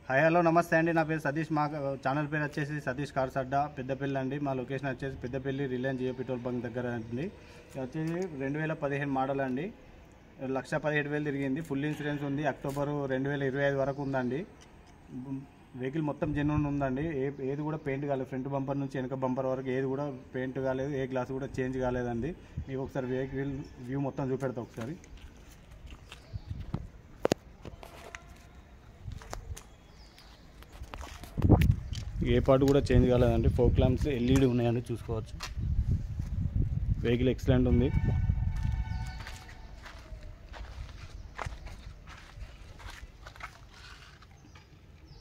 Hi hello నమస్తే అండి. నా పేరు సతీష్. మా ఛానల్ పేరు వచ్చేసి సతీష్ కార్స్ అడ్డా పెద్దపల్లి అండి. మా లొకేషన్ వచ్చేసి Peddapalli Reliance Jio petrol bunk దగ్గర అండి. ఇది వచ్చేసి 2015 మోడల్ అండి. 1,17,000 తిరిగింది. ఫుల్ ఇన్సూరెన్స్ ఉంది. అక్టోబర్ 2025 వరకు ఉందండి. వెహికల్ మొత్తం జెన్యూన్ ఉందండి. ఏది కూడా పెయింట్ కాలేదు. ఫ్రంట్ బంపర్ నుంచి వెనక బంపర్ వరకు ఏది కూడా పెయింట్ కాలేదు. ఏ గ్లాస్ కూడా చేంజ్ కాలేదండి. మీకు ఒకసారి వెహికల్ వ్యూ మొత్తం చూపెడతా ఒకసారి. ఏ పార్ట్ కూడా చేంజ్ కాలేదండి. ఫోక్ ల్యాంప్స్ ఎల్ఈడి ఉన్నాయండి, చూసుకోవచ్చు. వెహికల్ ఎక్సలెంట్ ఉంది.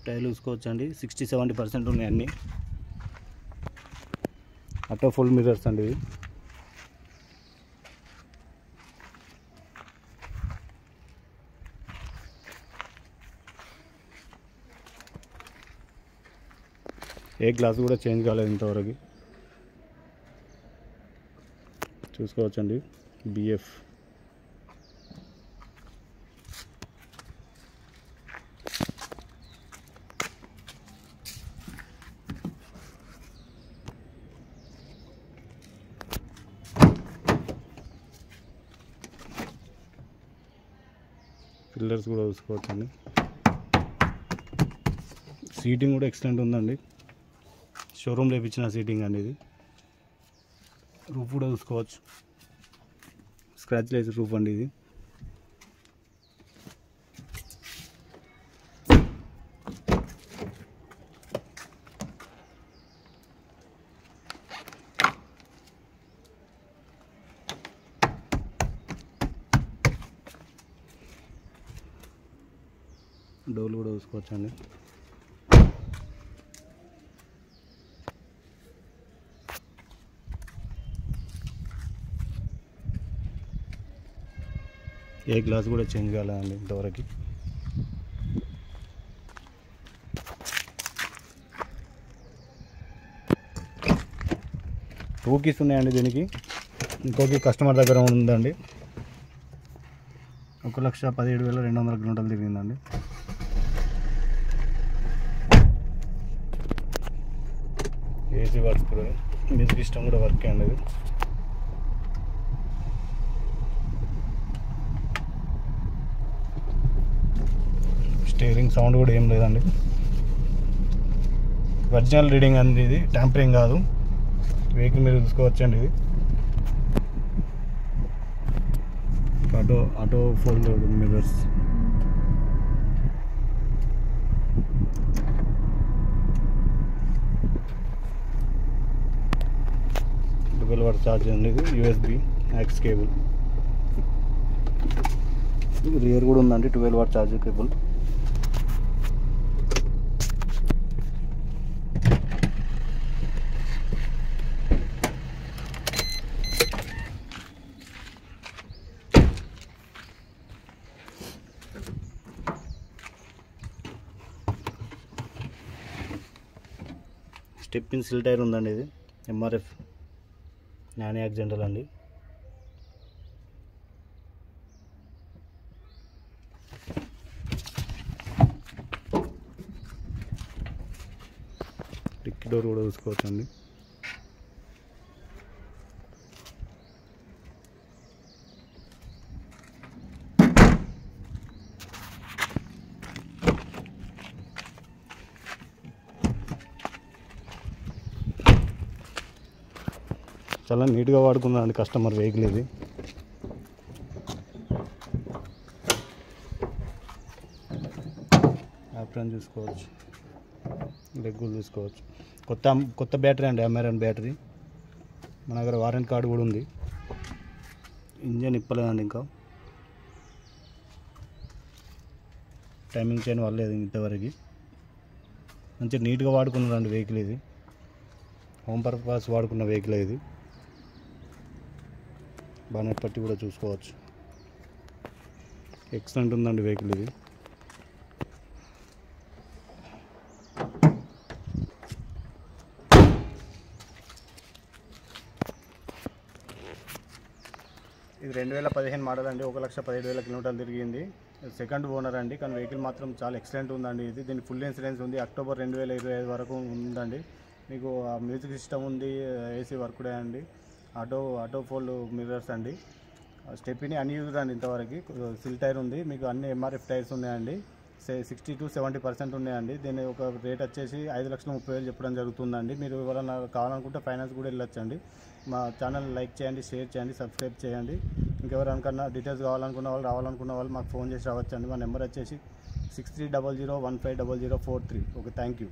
టైర్లు చూసుకోవచ్చు అండి, 60-70% ఉన్నాయి అన్నీ. ఆటో ఫుల్ మిర్రర్స్ అండి ఇది. ఏ గ్లాస్ కూడా చేంజ్ కాలేదు ఇంతవరకు, చూసుకోవచ్చండి. బిఎఫ్ పిల్లర్స్ కూడా చూసుకోవచ్చండి. సీటింగ్ కూడా ఎక్సలెంట్ ఉందండి. షోరూమ్లో ఇప్పించిన సీటింగ్ అండి ఇది. రూఫ్ కూడా చూసుకోవచ్చు. స్క్రాచ్ లేని రూఫ్ అండి ఇది. డోర్లు కూడా చూసుకోవచ్చు అండి. ఏ గ్లాస్ కూడా చేంజ్ కాలేదండి ఇంతవరకు. టూ కీస్ ఉన్నాయండి దీనికి. ఇంకొక కస్టమర్ దగ్గర ఉందండి. 1,17,200 కిలోమీటర్లు తిరిగిందండి. ఏసీ వర్క్ కూడా, మ్యూజిక్ సిస్టమ్ కూడా వర్క్ అండి అది. స్టీరింగ్ సౌండ్ కూడా ఏం లేదండి. ఒరిజినల్ రీడింగ్ అండి ఇది, ట్యాంపరింగ్ కాదు. వెహికల్ మీరు చూసుకోవచ్చండి. ఇది auto fold mirrors. Watt charge అండి ఇది. USB AUX cable. రియర్ కూడా ఉందండి 12 watt charge cable. Step in sill tyre ఉందండి ఇది. ఎంఆర్ఎఫ్ నాని యాక్సిడెంటల్ అండి. డిక్కీ డోర్ కూడా చూసుకోవచ్చు అండి. చాలా నీట్గా వాడుకున్నానండి కస్టమర్ వెహికల్ ఇది. యాప్రాన్ చూసుకోవచ్చు, లెగ్గులు చూసుకోవచ్చు. కొత్త బ్యాటరీ అండి, అమెరాన్ బ్యాటరీ. మన దగ్గర వారంటీ కార్డు కూడా ఉంది. ఇంజన్ ఇప్పలేదండి ఇంకా. టైమింగ్ చైన్ వాళ్ళేది ఇంతవరకు. మంచిగా నీట్గా వాడుకున్నారండి వెహికల్ ఇది. హోమ్ పర్పస్ వాడుకున్న వెహికల్ ఇది. బానెట్ పట్టి కూడా చూసుకోవచ్చు. ఎక్సలెంట్ ఉందండి వెహికల్ ఇది. ఇది 2015 మోడల్ అండి. 1,17,000 కిలోమీటర్లు తిరిగింది. సెకండ్ ఓనర్ అండి, కానీ వెహికల్ మాత్రం చాలా ఎక్సలెంట్ ఉందండి. దీని ఫుల్ ఇన్సూరెన్స్ ఉంది, అక్టోబర్ 2025 వరకు ఉందండి. మీకు మ్యూజిక్ సిస్టమ్ ఉంది, ఏసీ వర్క్ కూడా అండి, ఆటో ఫోల్డ్ మిర్రర్స్ అండి, స్టెప్ని అన్యూజ్డ్ అండి ఇంతవరకు. సిల్ టైర్ ఉంది, మీకు అన్ని ఎంఆర్ఎఫ్ టైర్స్ ఉన్నాయండి, 60 to 70% ఉన్నాయండి. దీని ఒక రేట్ వచ్చేసి 5,30,000 చెప్పడం జరుగుతుందండి. మీరు ఎవరైనా కావాలనుకుంటే ఫైనాన్స్ కూడా వెళ్ళొచ్చండి. మా ఛానల్ లైక్ చేయండి, షేర్ చేయండి, సబ్స్క్రైబ్ చేయండి. ఇంకెవరికన్నా డీటెయిల్స్ రావాలనుకున్న వాళ్ళు మాకు ఫోన్ చేసి రావచ్చండి. మా నెంబర్ వచ్చేసి 6300150043. Okay, thank you.